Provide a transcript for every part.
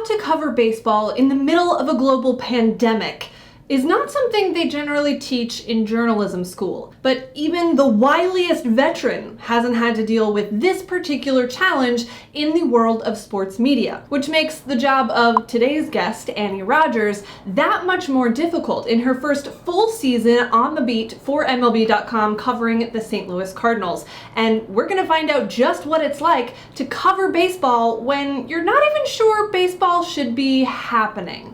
to cover baseball in the middle of a global pandemic is not something they generally teach in journalism school. But even the wiliest veteran hasn't had to deal with this particular challenge in the world of sports media, which makes the job of today's guest, Annie Rogers, that much more difficult in her first full season on the beat for MLB.com covering the St. Louis Cardinals. And we're gonna find out just what it's like to cover baseball when you're not even sure baseball should be happening.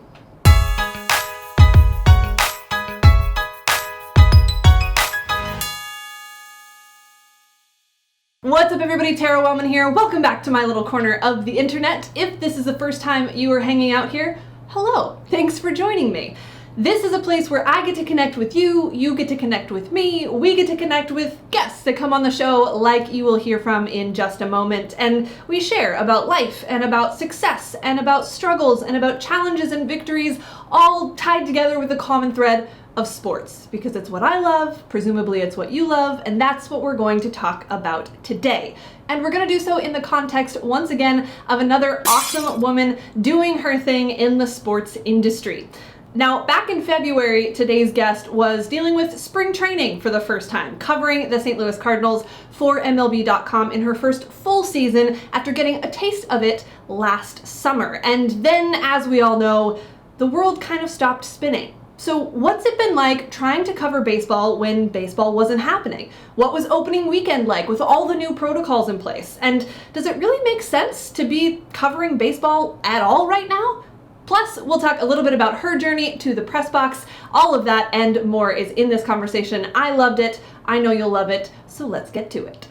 What's up everybody, Tara Wellman here. Welcome back to my little corner of the internet. If this is the first time you are hanging out here, hello, thanks for joining me. This is a place where I get to connect with you, you get to connect with me, we get to connect with guests that come on the show like you will hear from in just a moment, and we share about life and about success and about struggles and about challenges and victories, all tied together with a common thread of sports, because it's what I love, presumably it's what you love, and that's what we're going to talk about today. And we're going to do so in the context, once again, of another awesome woman doing her thing in the sports industry. Now, back in February, today's guest was dealing with spring training for the first time, covering the St. Louis Cardinals for MLB.com in her first full season after getting a taste of it last summer. And then, as we all know, the world kind of stopped spinning. So what's it been like trying to cover baseball when baseball wasn't happening? What was opening weekend like with all the new protocols in place? And does it really make sense to be covering baseball at all right now? Plus, we'll talk a little bit about her journey to the press box. All of that and more is in this conversation. I loved it. I know you'll love it. So let's get to it.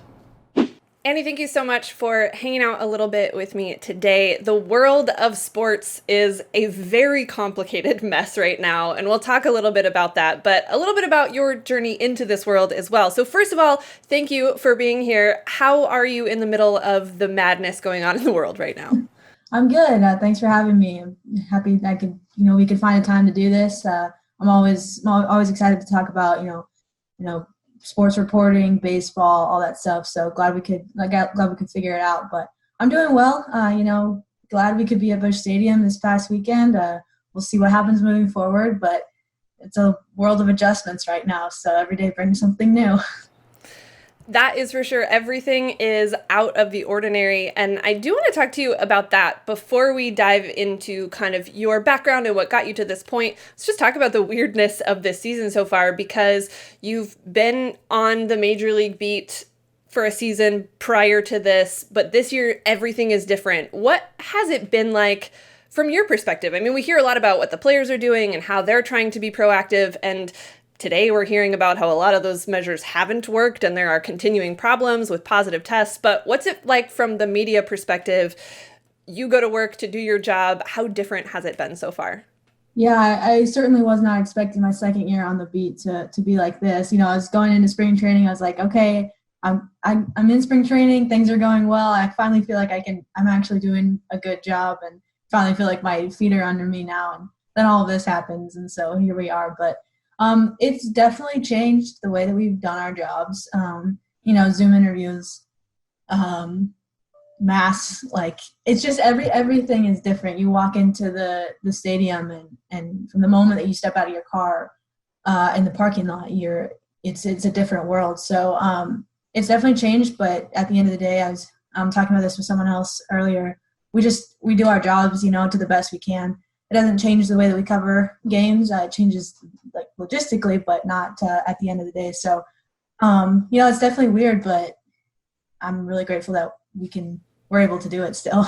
Annie, thank you so much for hanging out a little bit with me today. The world of sports is a very complicated mess right now, and we'll talk a little bit about that, but a little bit about your journey into this world as well. So first of all, thank you for being here. How are you in the middle of the madness going on in the world right now? I'm good. Thanks for having me. I'm happy that we could find a time to do this. I'm always excited to talk about, sports reporting, baseball, all that stuff. So glad we could figure it out. But I'm doing well. Glad we could be at Busch Stadium this past weekend. We'll see what happens moving forward, but it's a world of adjustments right now. So every day brings something new. That is for sure. Everything is out of the ordinary. And I do want to talk to you about that before we dive into kind of your background and what got you to this point. Let's just talk about the weirdness of this season so far, because you've been on the major league beat for a season prior to this, but this year everything is different. What has it been like from your perspective? I mean, we hear a lot about what the players are doing and how they're trying to be proactive, and today we're hearing about how a lot of those measures haven't worked and there are continuing problems with positive tests. But what's it like from the media perspective? You go to work to do your job. How different has it been so far? Yeah, I certainly was not expecting my second year on the beat to be like this. I was going into spring training. I was like, okay, I'm in spring training. Things are going well. I finally feel like I'm actually doing a good job, and finally feel like my feet are under me now. And then all of this happens, and so here we are. But it's definitely changed the way that we've done our jobs. Zoom interviews, masks, like it's just everything is different. You walk into the stadium and from the moment that you step out of your car in the parking lot, it's a different world. So it's definitely changed, but at the end of the day, I'm talking about this with someone else earlier. We do our jobs, to the best we can. It doesn't change the way that we cover games. It changes like logistically, but not at the end of the day. So, it's definitely weird, but I'm really grateful that we're able to do it still.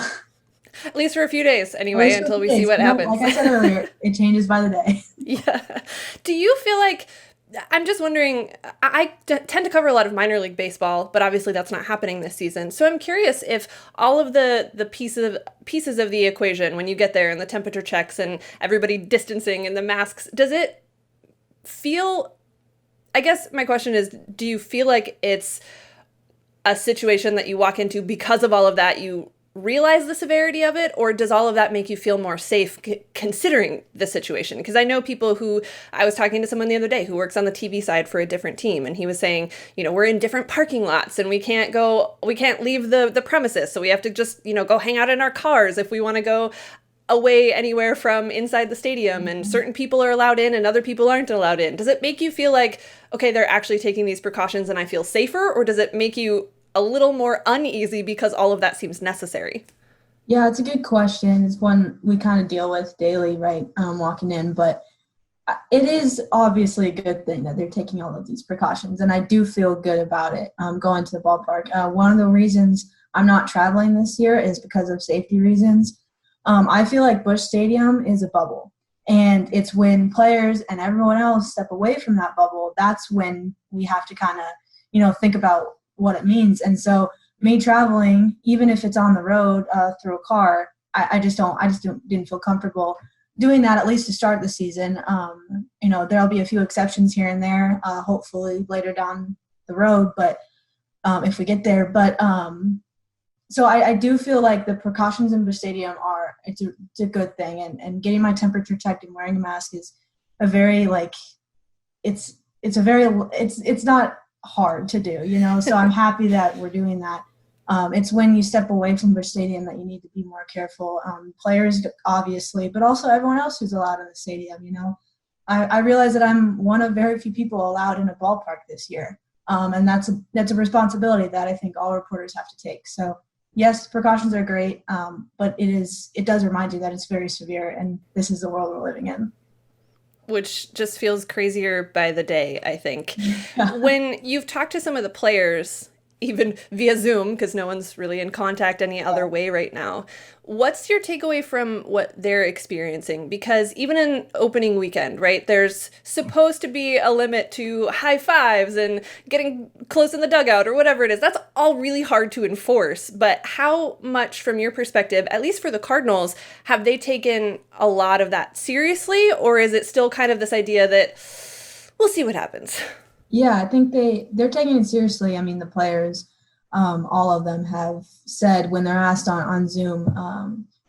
At least for a few days anyway, until we see what happens. Like I said earlier, it changes by the day. Yeah. Do you feel like, I'm just wondering, I tend to cover a lot of minor league baseball, but obviously that's not happening this season. So I'm curious if all of the pieces of the equation, when you get there and the temperature checks and everybody distancing and the masks, does it feel, I guess my question is, do you feel like it's a situation that you walk into because of all of that, you realize the severity of it, or does all of that make you feel more safe considering the situation? Because I know people who, I was talking to someone the other day who works on the TV side for a different team, and he was saying, we're in different parking lots and we can't leave the premises. So we have to just, go hang out in our cars if we want to go. away anywhere from inside the stadium, and certain people are allowed in and other people aren't allowed in. Does it make you feel like, okay, they're actually taking these precautions and I feel safer, or does it make you a little more uneasy because all of that seems necessary? Yeah, it's a good question. It's one we kind of deal with daily, right? Walking in, but it is obviously a good thing that they're taking all of these precautions, and I do feel good about it. Going to the ballpark. One of the reasons I'm not traveling this year is because of safety reasons. I feel like Busch Stadium is a bubble, and it's when players and everyone else step away from that bubble, that's when we have to kind of, think about what it means. And so me traveling, even if it's on the road through a car, I didn't feel comfortable doing that, at least to start the season. There'll be a few exceptions here and there, hopefully later down the road, but if we get there. But so I do feel like the precautions in the stadium it's a good thing, and getting my temperature checked and wearing a mask is a very it's not hard to do, so I'm happy that we're doing that. It's when you step away from Busch Stadium that you need to be more careful. Players, obviously, but also everyone else who's allowed in the stadium. I realize that I'm one of very few people allowed in a ballpark this year, and that's a responsibility that I think all reporters have to take. So yes, precautions are great, but it does remind you that it's very severe, and this is the world we're living in. Which just feels crazier by the day, I think. When you've talked to some of the players, even via Zoom, because no one's really in contact any other way right now, what's your takeaway from what they're experiencing? Because even in opening weekend, right, there's supposed to be a limit to high fives and getting close in the dugout or whatever it is. That's all really hard to enforce. But how much, from your perspective, at least for the Cardinals, have they taken a lot of that seriously? Or is it still kind of this idea that we'll see what happens? Yeah, I think they're taking it seriously. I mean, the players, all of them have said when they're asked on Zoom,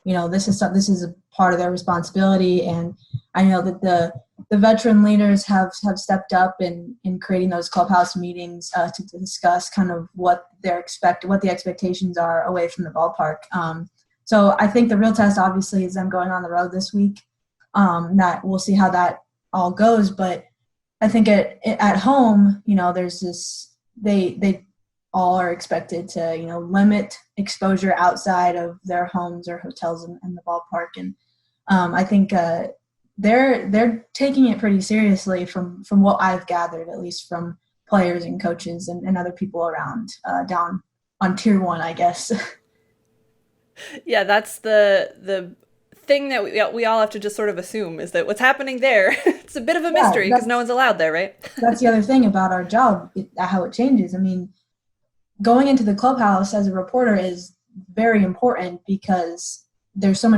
this is a part of their responsibility. And I know that the veteran leaders have stepped up in creating those clubhouse meetings to discuss kind of what the expectations are away from the ballpark. So I think the real test, obviously, is them going on the road this week. That we'll see how that all goes, but I think at home, there's this, they all are expected to, limit exposure outside of their homes or hotels in the ballpark. And I think they're taking it pretty seriously from what I've gathered, at least from players and coaches and other people around down on tier 1, I guess. Yeah, that's the thing that we all have to just sort of assume is that what's happening there, it's a bit of a mystery because no one's allowed there, right? That's the other thing about our job, how it changes. I mean, going into the clubhouse as a reporter is very important because there's so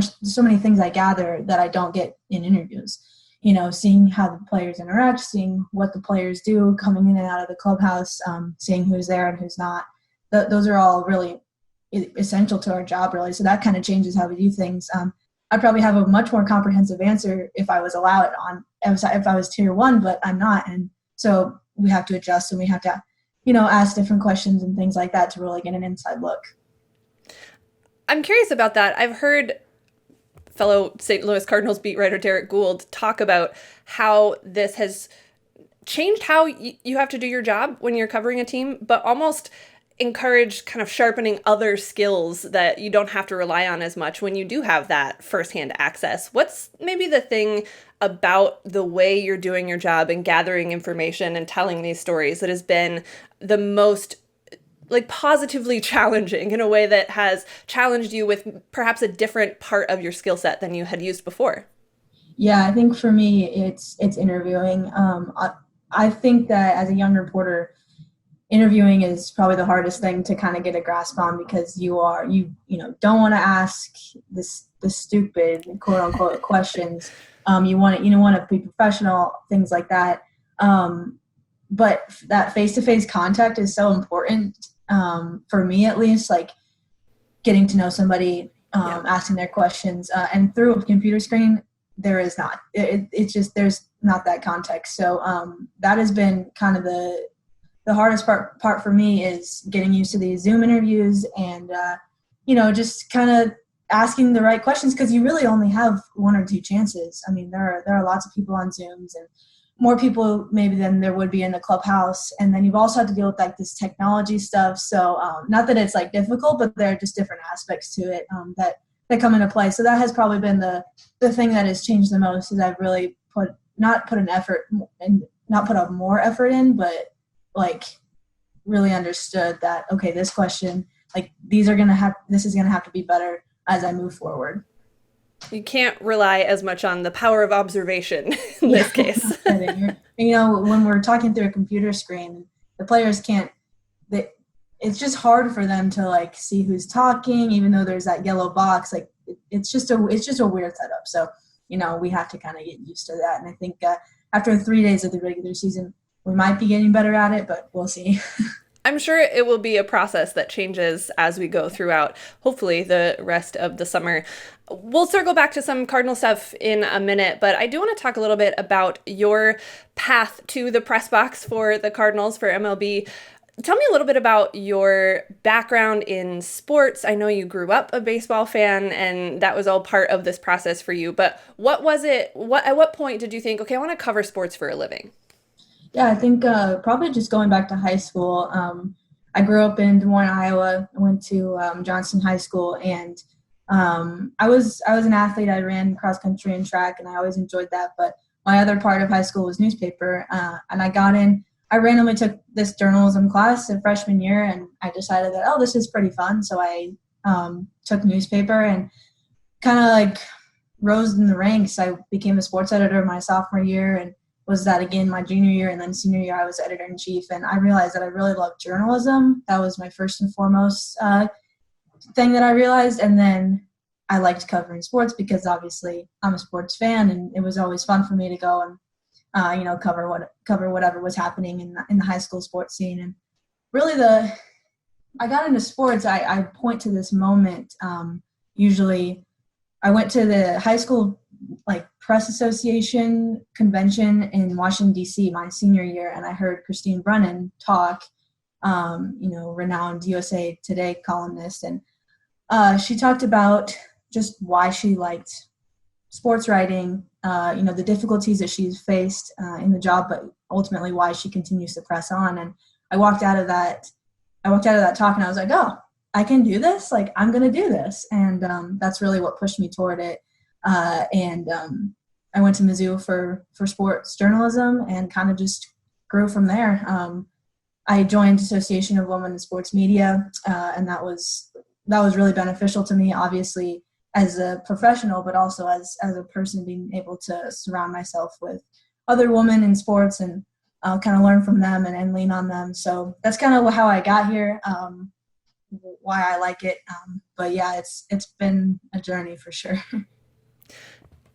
many things I gather that I don't get in interviews. Seeing how the players interact, seeing what the players do coming in and out of the clubhouse, seeing who's there and who's not. Those are all really essential to our job, really. So that kind of changes how we do things. I'd probably have a much more comprehensive answer if I was allowed if I was tier 1, but I'm not. And so we have to adjust, and we have to, ask different questions and things like that to really get an inside look. I'm curious about that. I've heard fellow St. Louis Cardinals beat writer Derek Gould talk about how this has changed how you have to do your job when you're covering a team, but almost encourage kind of sharpening other skills that you don't have to rely on as much when you do have that firsthand access. What's maybe the thing about the way you're doing your job and gathering information and telling these stories that has been the most positively challenging in a way that has challenged you with perhaps a different part of your skill set than you had used before? Yeah, I think for me, it's interviewing. I think that as a young reporter, interviewing is probably the hardest thing to kind of get a grasp on because you don't want to ask the stupid quote unquote questions. You want to be professional, things like that. But that face-to-face contact is so important for me, at least, like getting to know somebody, asking their questions, and through a computer screen, there is not. It's just there's not that context. So that has been kind of the hardest part for me is getting used to these Zoom interviews and, just kind of asking the right questions, because you really only have one or two chances. I mean, there are lots of people on Zooms, and more people maybe than there would be in the clubhouse. And then you've also had to deal with like this technology stuff. So not that it's like difficult, but there are just different aspects to it that come into play. So that has probably been the thing that has changed the most, is I've really not put more effort in, but like really understood that, okay, this question, like this is going to have to be better as I move forward. You can't rely as much on the power of observation in this case. When we're talking through a computer screen, the players can't, it's just hard for them to like see who's talking, even though there's that yellow box. Like it's just a weird setup. So, we have to kind of get used to that. And I think after 3 days of the regular season, we might be getting better at it, but we'll see. I'm sure it will be a process that changes as we go throughout, hopefully, the rest of the summer. We'll circle back to some Cardinal stuff in a minute, but I do want to talk a little bit about your path to the press box for the Cardinals for MLB. Tell me a little bit about your background in sports. I know you grew up a baseball fan, and that was all part of this process for you, but what was it? At what point did you think, okay, I want to cover sports for a living? Yeah, I think probably just going back to high school. I grew up in Des Moines, Iowa. I went to Johnston High School, and I was an athlete. I ran cross country and track, and I always enjoyed that. But my other part of high school was newspaper, and I got in. I randomly took this journalism class in freshman year, and I decided that, this is pretty fun. So I took newspaper and kind of like rose in the ranks. I became a sports editor my sophomore year, and was that again my junior year, and then senior year I was editor-in-chief. And I realized that I really loved journalism. That was my first and foremost thing that I realized. And then I liked covering sports because obviously I'm a sports fan, and it was always fun for me to go and cover whatever was happening in the high school sports scene. And really I got into sports. I point to this moment. Usually I went to the high school press association convention in Washington, D.C. my senior year, and I heard Christine Brennan talk, renowned USA Today columnist, and she talked about just why she liked sports writing, the difficulties that she's faced in the job, but ultimately why she continues to press on. And I walked out of that talk, and I was like, oh, I can do this. Like, I'm going to do this. And that's really what pushed me toward it. I went to Mizzou for sports journalism, and kind of just grew from there. I joined Association of Women in Sports Media, and that was really beneficial to me, obviously as a professional, but also as a person, being able to surround myself with other women in sports and kind of learn from them and lean on them. So that's kind of how I got here, why I like it. But yeah, it's been a journey for sure.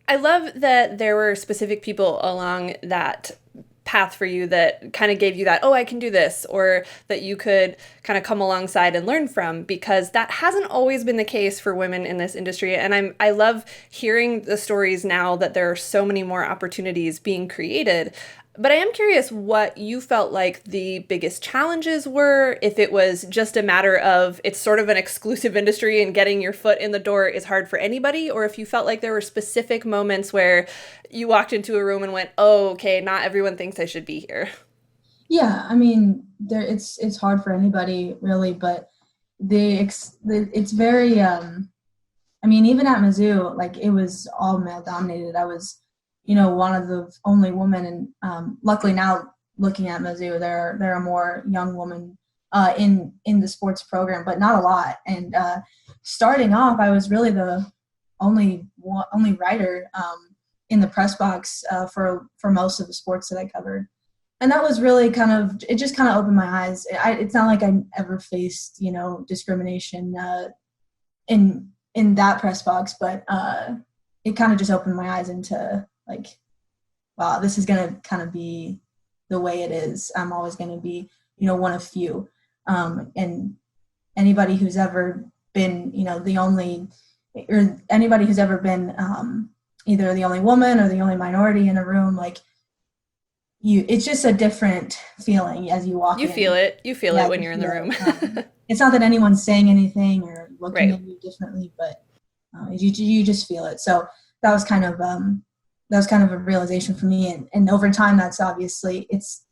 I love that there were specific people along that path for you that kind of gave you that, I can do this, or that you could kind of come alongside and learn from, because that hasn't always been the case for women in this industry. And I love hearing the stories now that there are so many more opportunities being created. But I am curious what you felt like the biggest challenges were, if it was just a matter of it's sort of an exclusive industry and getting your foot in the door is hard for anybody, or if you felt like there were specific moments where you walked into a room and went, okay, not everyone thinks I should be here. Yeah, I mean, it's hard for anybody really, but it's very, even at Mizzou, like, it was all male dominated. I was one of the only women, and luckily now, looking at Mizzou, there are more young women in the sports program, but not a lot. And starting off, I was really the only writer in the press box for most of the sports that I covered, and that was really it just kind of opened my eyes. It's not like I ever faced discrimination in that press box, but it kind of just opened my eyes into, like, wow, this is going to kind of be the way it is. I'm always going to be, one of few. And anybody who's ever been, the only, or anybody who's ever been either the only woman or the only minority in a room, like, it's just a different feeling as you walk in. You feel it when you're in the room. It's not that anyone's saying anything or looking at you differently, but You just feel it. So that was kind of a realization for me. And over time, that's obviously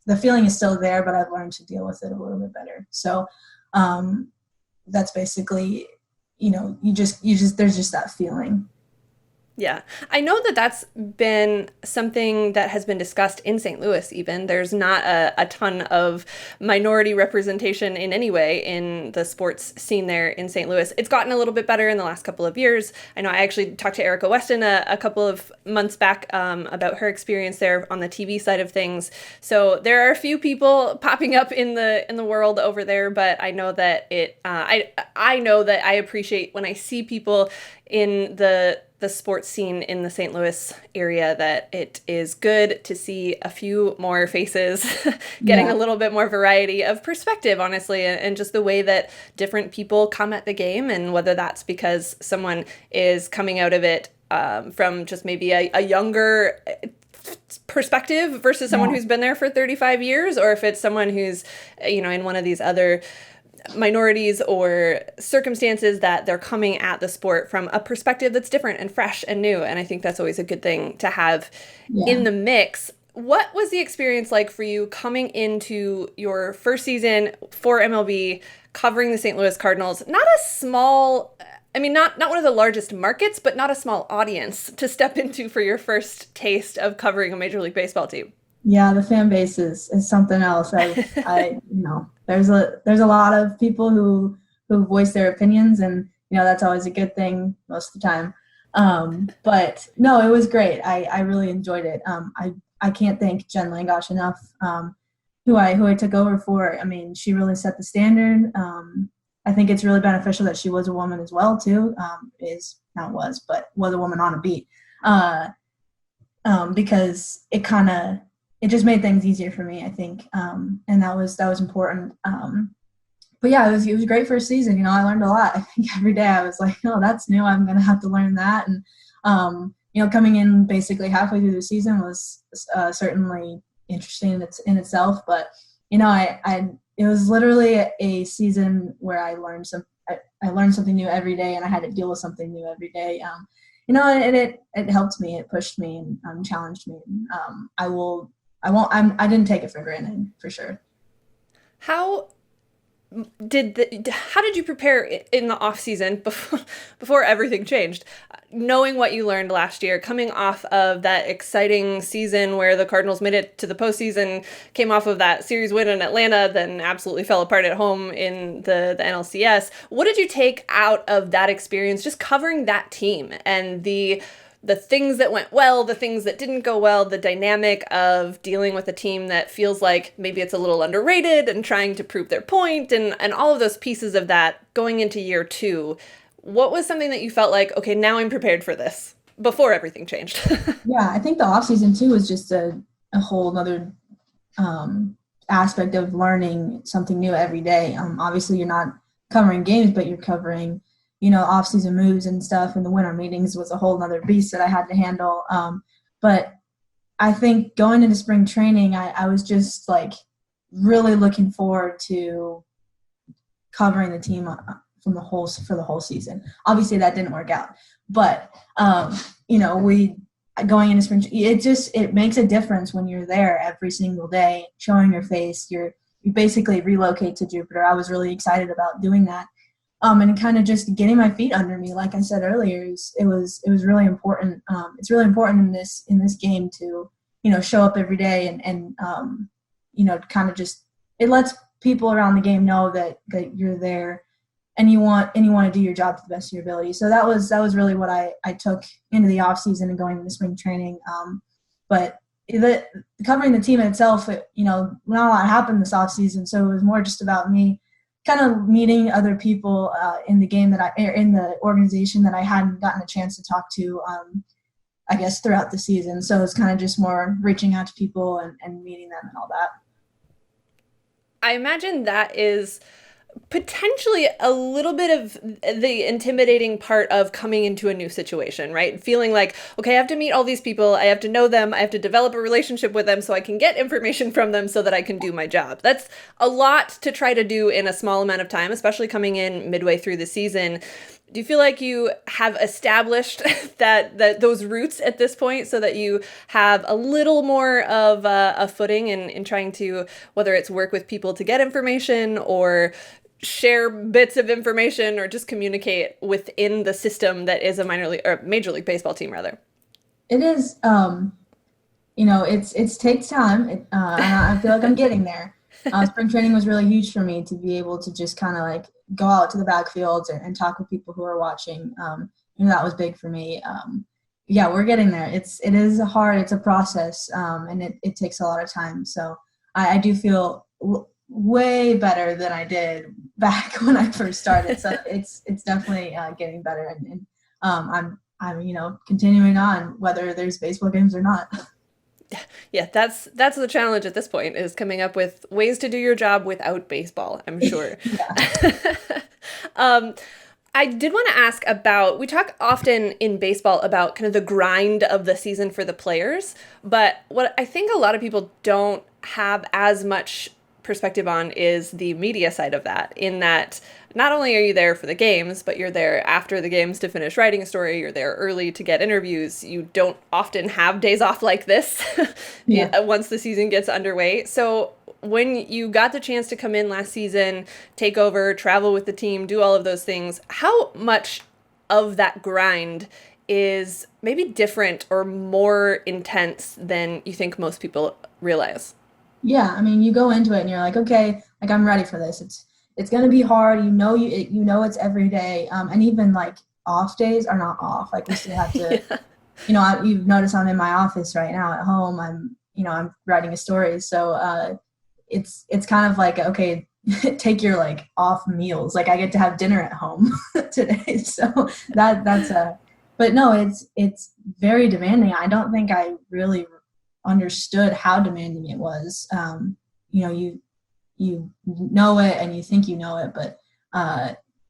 the feeling is still there, but I've learned to deal with it a little bit better. So that's basically, you just there's just that feeling. Yeah. I know that that's been something that has been discussed in St. Louis, even. There's not a ton of minority representation in any way in the sports scene there in St. Louis. It's gotten a little bit better in the last couple of years. I know I actually talked to Erica Weston a couple of months back about her experience there on the TV side of things. So there are a few people popping up in the world over there, but I know that I know that I appreciate when I see people in the sports scene in the St. Louis area, that it is good to see a few more faces getting a little bit more variety of perspective, honestly, and just the way that different people come at the game, and whether that's because someone is coming out of it from just maybe a younger perspective versus someone who's been there for 35 years, or if it's someone who's, in one of these other minorities or circumstances that they're coming at the sport from a perspective that's different and fresh and new. And I think that's always a good thing to have in the mix. What was the experience like for you coming into your first season for MLB, covering the St. Louis Cardinals? Not a small, not one of the largest markets, but not a small audience to step into for your first taste of covering a Major League Baseball team. Yeah, the fan base is something else. There's a lot of people who voice their opinions, and that's always a good thing most of the time. But no, it was great. I really enjoyed it. I can't thank Jen Langosh enough, who I took over for. She really set the standard. I think it's really beneficial that she was a woman as well too. Was a woman on a beat, because it just made things easier for me, I think, and that was important. But yeah, it was great for a season. I learned a lot. I think every day I was like, oh, that's new. I'm gonna have to learn that. And coming in basically halfway through the season was certainly interesting in itself. But it was literally a season where I learned something new every day, and I had to deal with something new every day. And it helped me. It pushed me and challenged me. I didn't take it for granted, for sure. How did you prepare in the off season before everything changed, knowing what you learned last year, coming off of that exciting season where the Cardinals made it to the postseason, came off of that series win in Atlanta, then absolutely fell apart at home in the NLCS? What did you take out of that experience, just covering that team, and the things that went well, the things that didn't go well, the dynamic of dealing with a team that feels like maybe it's a little underrated and trying to prove their point, and all of those pieces of that going into year two? What was something that you felt like, okay, now I'm prepared for this, before everything changed? Yeah, I think the offseason too was just a whole other aspect of learning something new every day. Obviously you're not covering games, but you're covering off-season moves and stuff, and the winter meetings was a whole nother beast that I had to handle. But I think going into spring training, I was just like really looking forward to covering the team for the whole season. Obviously that didn't work out, but we going into spring, it makes a difference when you're there every single day, showing your face. You basically relocate to Jupiter. I was really excited about doing that. And kind of just getting my feet under me, like I said earlier, it was really important. It's really important in this game to show up every day and kind of just, it lets people around the game know that you're there and you want to do your job to the best of your ability. So that was really what I took into the off season and going into spring training. But covering the team itself, not a lot happened this off season, so it was more just about me kind of meeting other people in the game in the organization that I hadn't gotten a chance to talk to, I guess, throughout the season. So it's kind of just more reaching out to people and meeting them and all that. I imagine that is potentially a little bit of the intimidating part of coming into a new situation, right? Feeling like, okay, I have to meet all these people, I have to know them, I have to develop a relationship with them so I can get information from them so that I can do my job. That's a lot to try to do in a small amount of time, especially coming in midway through the season. Do you feel like you have established that those roots at this point, so that you have a little more of a footing in trying to, whether it's work with people to get information or share bits of information or just communicate within the system that is a minor league or Major League Baseball team, rather? It is, it's takes time. And I feel like I'm getting there. Spring training was really huge for me to be able to just kind of like go out to the backfields and talk with people who are watching. That was big for me. Yeah, we're getting there. It is hard. It's a process, and it takes a lot of time. So I do feel way better than I did back when I first started. So it's definitely getting better, and I'm continuing on whether there's baseball games or not. Yeah, that's the challenge at this point, is coming up with ways to do your job without baseball, I'm sure. I did want to ask about, we talk often in baseball about kind of the grind of the season for the players, but what I think a lot of people don't have as much perspective on is the media side of that, in that not only are you there for the games, but you're there after the games to finish writing a story, you're there early to get interviews. You don't often have days off like this once the season gets underway. So when you got the chance to come in last season, take over, travel with the team, do all of those things, how much of that grind is maybe different or more intense than you think most people realize? Yeah, I mean, you go into it and you're like, okay, like I'm ready for this. It's going to be hard. It's every day. And even like off days are not off. Like we still have to, you've noticed I'm in my office right now at home. I'm writing a story. So it's kind of like, okay, take your like off meals. Like I get to have dinner at home today. So but no, it's very demanding. I don't think I really understood how demanding it was. You know it and you think you know it, but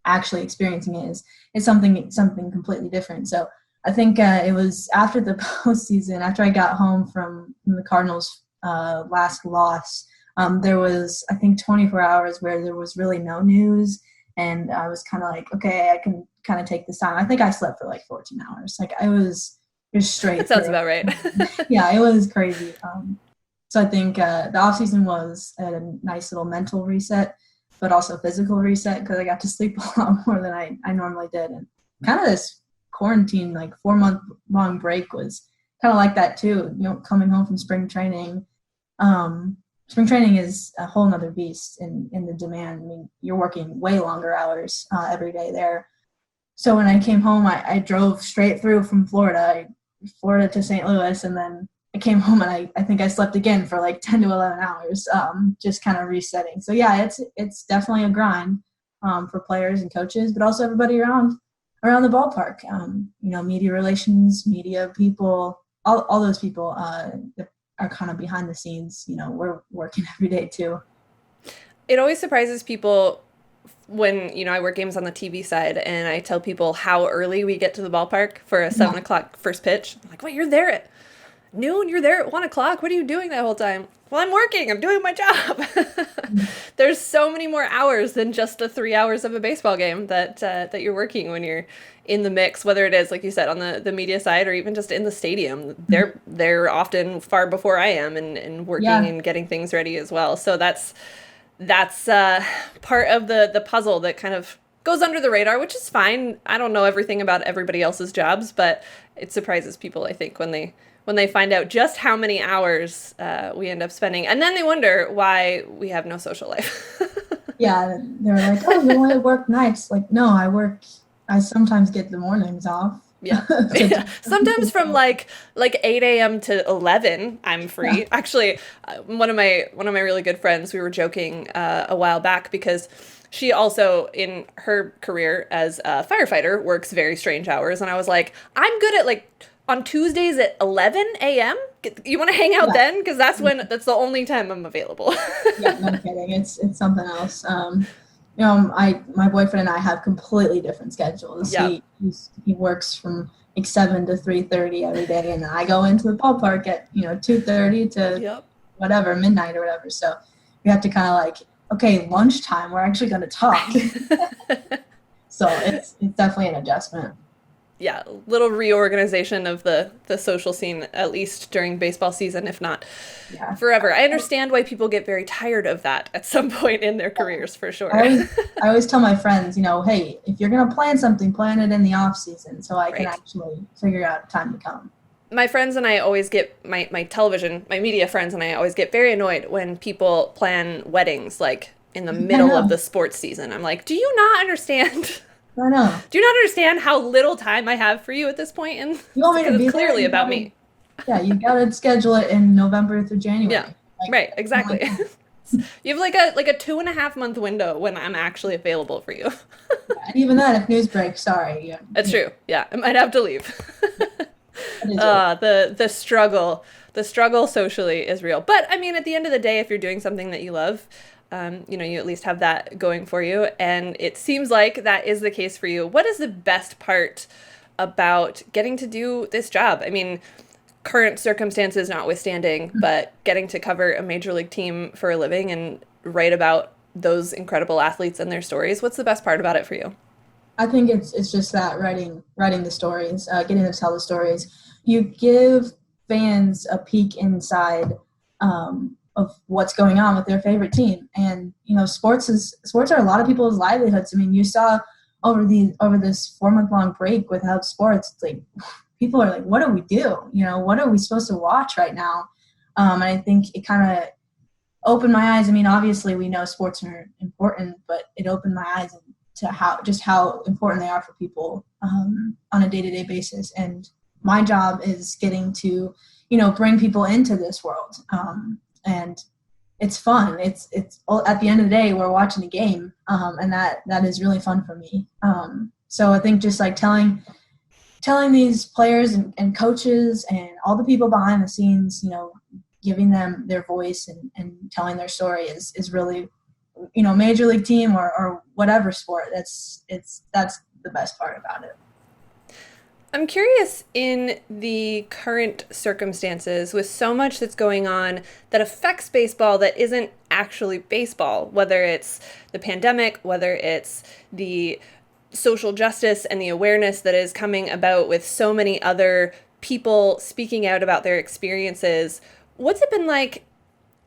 actually experiencing it is something completely different. So I think it was after the postseason, after I got home from the Cardinals' last loss, there was, I think, 24 hours where there was really no news, and I was kind of like, okay, I can kind of take this time. I think I slept for like 14 hours. Like it was straight. That sounds about right. Yeah, it was crazy. So I think the off season was a nice little mental reset, but also physical reset, because I got to sleep a lot more than I normally did. And kind of this quarantine, like 4-month long break, was kind of like that too. Coming home from spring training. Spring training is a whole nother beast in the demand. I mean, you're working way longer hours every day there. So when I came home, I drove straight through from Florida to St. Louis, and then I came home and I think I slept again for like 10 to 11 hours, just kind of resetting. So yeah, it's definitely a grind for players and coaches, but also everybody around the ballpark. Media relations, media people, all those people that are kind of behind the scenes. We're working every day too. It always surprises people when, I work games on the TV side and I tell people how early we get to the ballpark for a 7 o'clock first pitch. I'm like, wait, you're there at noon? You're there at 1 o'clock? What are you doing that whole time? Well, I'm working. I'm doing my job. There's so many more hours than just the 3 hours of a baseball game that you're working when you're in the mix, whether it is, like you said, on the media side or even just in the stadium. They're often far before I am and working and getting things ready as well. So that's part of the puzzle that kind of goes under the radar, which is fine. I don't know everything about everybody else's jobs, but it surprises people, I think, when they find out just how many hours we end up spending. And then they wonder why we have no social life. Yeah, they're like, oh, you only work nights. Like, no, I sometimes get the mornings off. Yeah. Sometimes from like 8 a.m. to 11, I'm free. Yeah. Actually, one of my really good friends, we were joking a while back because she also, in her career as a firefighter, works very strange hours. And I was like, I'm good at like on Tuesdays at 11 a.m. You want to hang out then? Because that's the only time I'm available. Yeah, no kidding. It's something else. My boyfriend and I have completely different schedules. Yeah. He works from like 7 to 3:30 every day, and I go into the ballpark at 2:30 to whatever, midnight or whatever. So we have to kind of like, okay, lunchtime, we're actually going to talk. So it's definitely an adjustment. Yeah, little reorganization of the social scene, at least during baseball season, if not Yeah. forever. I understand why people get very tired of that at some point in their careers, for I sure. always I always tell my friends, hey, if you're gonna plan something, plan it in the off season so I can Right. actually figure out time to come. My friends and I always get my media friends and I always get very annoyed when people plan weddings like in the I middle of know. the sports season. I'm like, do you not understand? I know. Do you not understand how little time I have for you at this point? And You want me because to it's be there? clearly about me. You gotta schedule it in November through Yeah. January. Like Right, something like exactly. that. You have like a 2.5 month window when I'm actually available for you. And even then, if news breaks, sorry. Yeah, That's true. Yeah, I might have to leave. that is what The struggle socially is real. But I mean, at the end of the day, if you're doing something that you love, you at least have that going for you. And it seems like that is the case for you. What is the best part about getting to do this job? I mean, current circumstances notwithstanding, but getting to cover a major league team for a living and write about those incredible athletes and their stories. What's the best part about it for you? I think it's just that writing the stories, getting to tell the stories. You give fans a peek inside of what's going on with their favorite team, and sports are a lot of people's livelihoods. I mean, you saw over this 4 month long break without sports, it's like people are like, what do we do? What are we supposed to watch right now? And I think it kind of opened my eyes. I mean, obviously we know sports are important, but it opened my eyes to how important they are for people on a day-to-day basis. And my job is getting to, bring people into this world. And it's fun. It's at the end of the day, we're watching a game, and that is really fun for me. So I think just like telling these players and coaches and all the people behind the scenes, giving them their voice and telling their story is really, major league team or whatever sport. That's the best part about it. I'm curious in the current circumstances with so much that's going on that affects baseball that isn't actually baseball, whether it's the pandemic, whether it's the social justice and the awareness that is coming about with so many other people speaking out about their experiences. What's it been like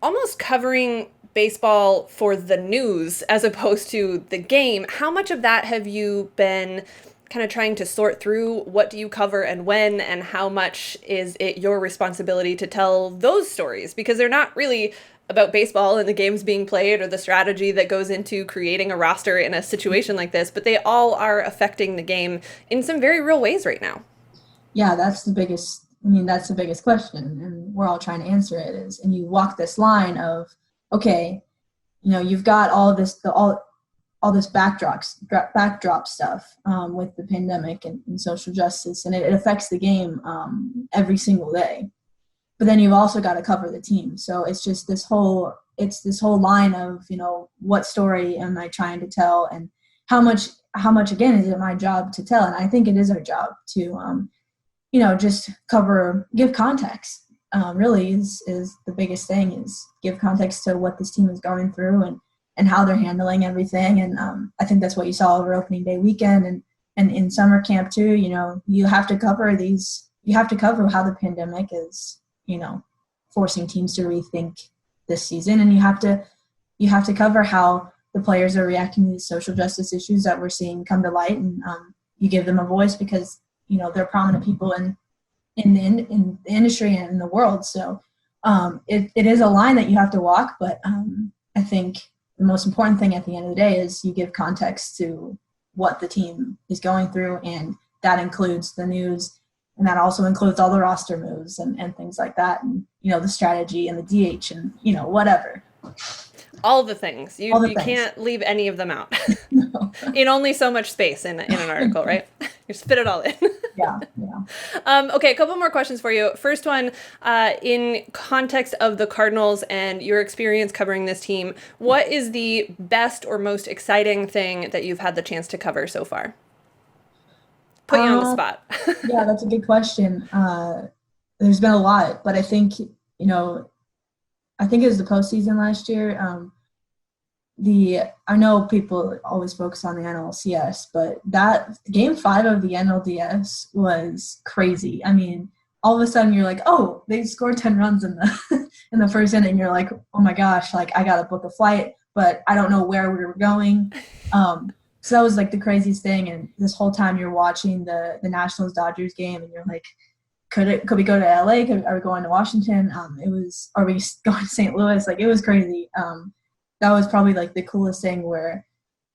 almost covering baseball for the news as opposed to the game? How much of that have you been kind of trying to sort through? What do you cover and when, and how much is it your responsibility to tell those stories? Because they're not really about baseball and the games being played or the strategy that goes into creating a roster in a situation like this, but they all are affecting the game in some very real ways right now. Yeah, that's the biggest question, and we're all trying to answer it. And you walk this line of, okay, you've got all of this, all this backdrop stuff with the pandemic and social justice, and it affects the game every single day. But then you've also got to cover the team. So it's just this whole line of, what story am I trying to tell, and how much again is it my job to tell? And I think it is our job to just give context. Really is the biggest thing, is give context to what this team is going through and how they're handling everything. And I think that's what you saw over opening day weekend and in summer camp too. You have to cover how the pandemic is, forcing teams to rethink this season. And you have to cover how the players are reacting to these social justice issues that we're seeing come to light. And you give them a voice because, they're prominent people in the industry and in the world. So it is a line that you have to walk. But I think the most important thing at the end of the day is you give context to what the team is going through. And that includes the news, and that also includes all the roster moves and things like that. And, the strategy and the DH and, whatever. All the things. All the You things. can't leave any of them out. No. In only so much space in an article, right? You spit it all in. Yeah. Okay, a couple more questions for you. First one, in context of the Cardinals and your experience covering this team, what is the best or most exciting thing that you've had the chance to cover so far? Put you on the spot. Yeah, that's a good question. There's been a lot, but I think it was the postseason last year. I know people always focus on the NLCS, but that game 5 of the NLDS was crazy. I mean, all of a sudden you're like, oh, they scored 10 runs in the in the first inning. You're like, oh my gosh, like I gotta book a flight, but I don't know where we were going. So that was like the craziest thing. And this whole time you're watching the Nationals Dodgers game, and you're like, could we go to LA? Are we going to Washington? Are we going to St. Louis? Like, it was crazy. That was probably like the coolest thing where,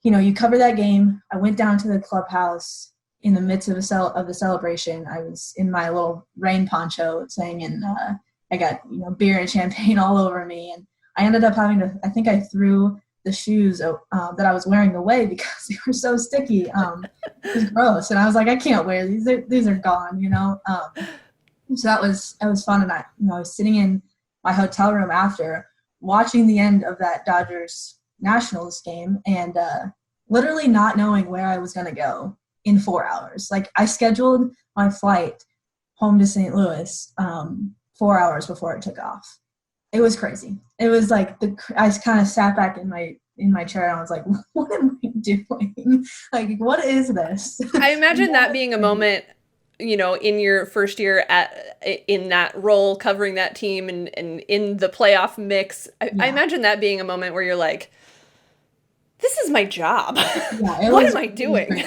you cover that game. I went down to the clubhouse in the midst of the celebration. I was in my little rain poncho saying, and I got, beer and champagne all over me. And I ended up I think I threw the shoes that I was wearing away because they were so sticky. It was gross. And I was like, I can't wear these. These are gone, So that was fun. And I was sitting in my hotel room after watching the end of that Dodgers Nationals game and literally not knowing where I was going to go in 4 hours. Like, I scheduled my flight home to St. Louis 4 hours before it took off. It was crazy. It was like I kind of sat back in my chair and I was like, what am I doing? Like, what is this? I imagine that being a moment, in your first year in that role, covering that team and in the playoff mix. I imagine that being a moment where you're like, this is my job. Yeah, what am I doing?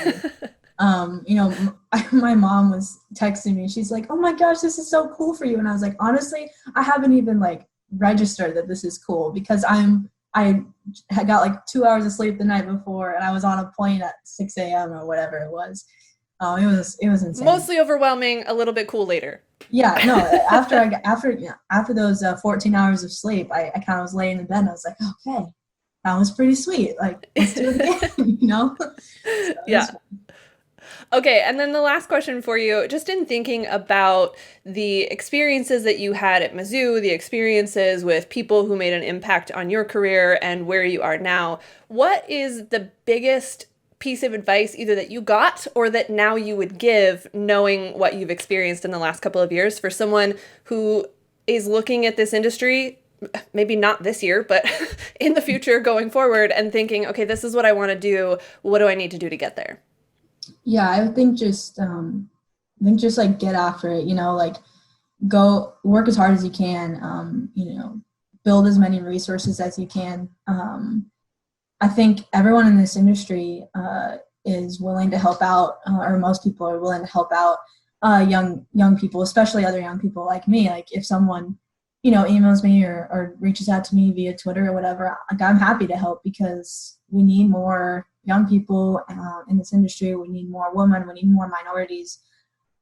My mom was texting me. She's like, oh my gosh, this is so cool for you. And I was like, honestly, I haven't even like registered that this is cool because I had got like 2 hours of sleep the night before and I was on a plane at 6 a.m. or whatever it was. It was insane. Mostly overwhelming, a little bit cool later. Yeah, no. After those 14 hours of sleep, I kind of was laying in bed and I was like, okay, that was pretty sweet. Like, let's do it again, So yeah. Okay, and then the last question for you, just in thinking about the experiences that you had at Mizzou, the experiences with people who made an impact on your career and where you are now, what is the biggest piece of advice either that you got or that now you would give, knowing what you've experienced in the last couple of years, for someone who is looking at this industry, maybe not this year, but in the future going forward and thinking, okay, this is what I want to do. What do I need to do to get there? Yeah, I think just like get after it, like go work as hard as you can, build as many resources as you can. I think everyone in this industry is willing to help out, or most people are willing to help out young people, especially other young people like me. Like, if someone, emails me or reaches out to me via Twitter or whatever, like, I'm happy to help because we need more young people in this industry. We need more women. We need more minorities.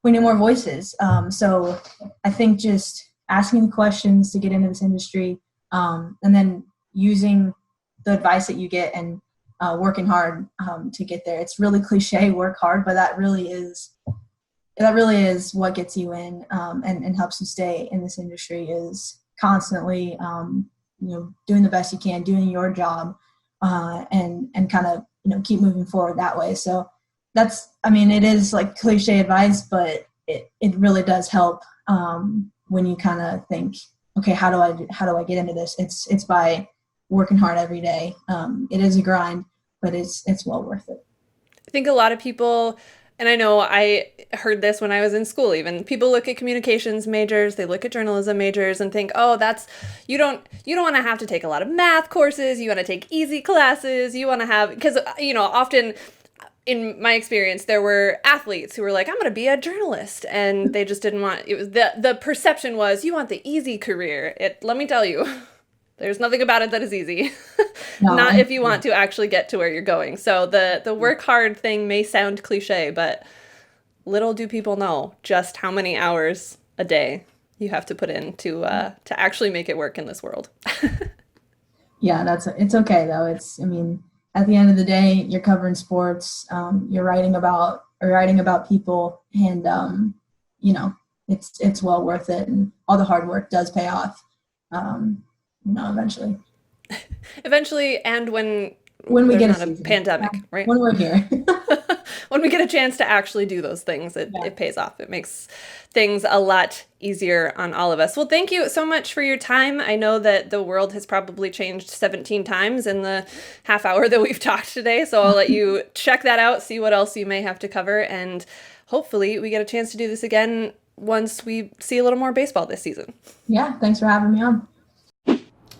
We need more voices. So I think just asking the questions to get into this industry, and then using the advice that you get and working hard to get there. It's really cliche, work hard, but that really is what gets you in and helps you stay in this industry, is constantly doing the best you can, doing your job, and kind of keep moving forward that way. So it is like cliche advice, but it really does help when you kind of think, okay, how do I get into this? It's by working hard every day. It is a grind, but it's well worth it. I think a lot of people, and I know I heard this when I was in school even, people look at communications majors, they look at journalism majors and think, oh, you don't want to have to take a lot of math courses, you want to take easy classes, you want to have, because, often in my experience, there were athletes who were like, I'm going to be a journalist, and they just didn't want, it was the perception was, you want the easy career. Let me tell you, there's nothing about it that is easy. No, not if you want to actually get to where you're going. So the work hard thing may sound cliche, but little do people know just how many hours a day you have to put in to actually make it work in this world. Yeah, it's okay though. At the end of the day, you're covering sports. You're writing about people, and it's well worth it. And all the hard work does pay off. Eventually. Eventually, and when we get a pandemic, right? When we're here. when we get a chance to actually do those things, it pays off. It makes things a lot easier on all of us. Well, thank you so much for your time. I know that the world has probably changed 17 times in the half hour that we've talked today, so I'll let you check that out, see what else you may have to cover, and hopefully we get a chance to do this again once we see a little more baseball this season. Yeah, thanks for having me on.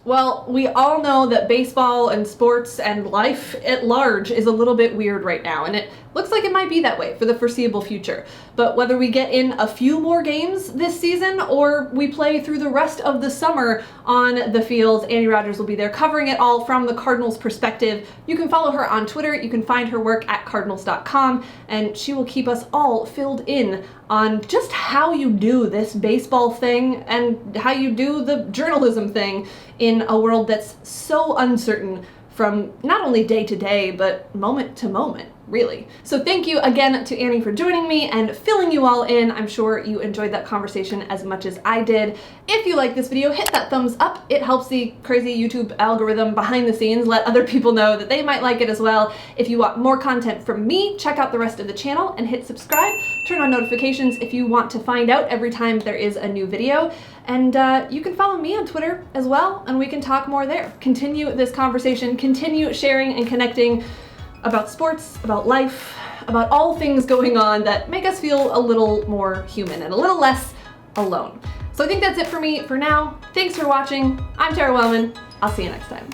Well, we all know that baseball and sports and life at large is a little bit weird right now, and it looks like it might be that way for the foreseeable future. But whether we get in a few more games this season or we play through the rest of the summer on the field, Annie Rogers will be there covering it all from the Cardinals' perspective. You can follow her on Twitter, you can find her work at cardinals.com, and she will keep us all filled in on just how you do this baseball thing and how you do the journalism thing in a world that's so uncertain from not only day to day, but moment to moment, really. So thank you again to Annie for joining me and filling you all in. I'm sure you enjoyed that conversation as much as I did. If you like this video, hit that thumbs up. It helps the crazy YouTube algorithm behind the scenes let other people know that they might like it as well. If you want more content from me, check out the rest of the channel and hit subscribe. Turn on notifications if you want to find out every time there is a new video. And you can follow me on Twitter as well, and we can talk more there. Continue this conversation, continue sharing and connecting about sports, about life, about all things going on that make us feel a little more human and a little less alone. So I think that's it for me for now. Thanks for watching. I'm Tara Wellman. I'll see you next time.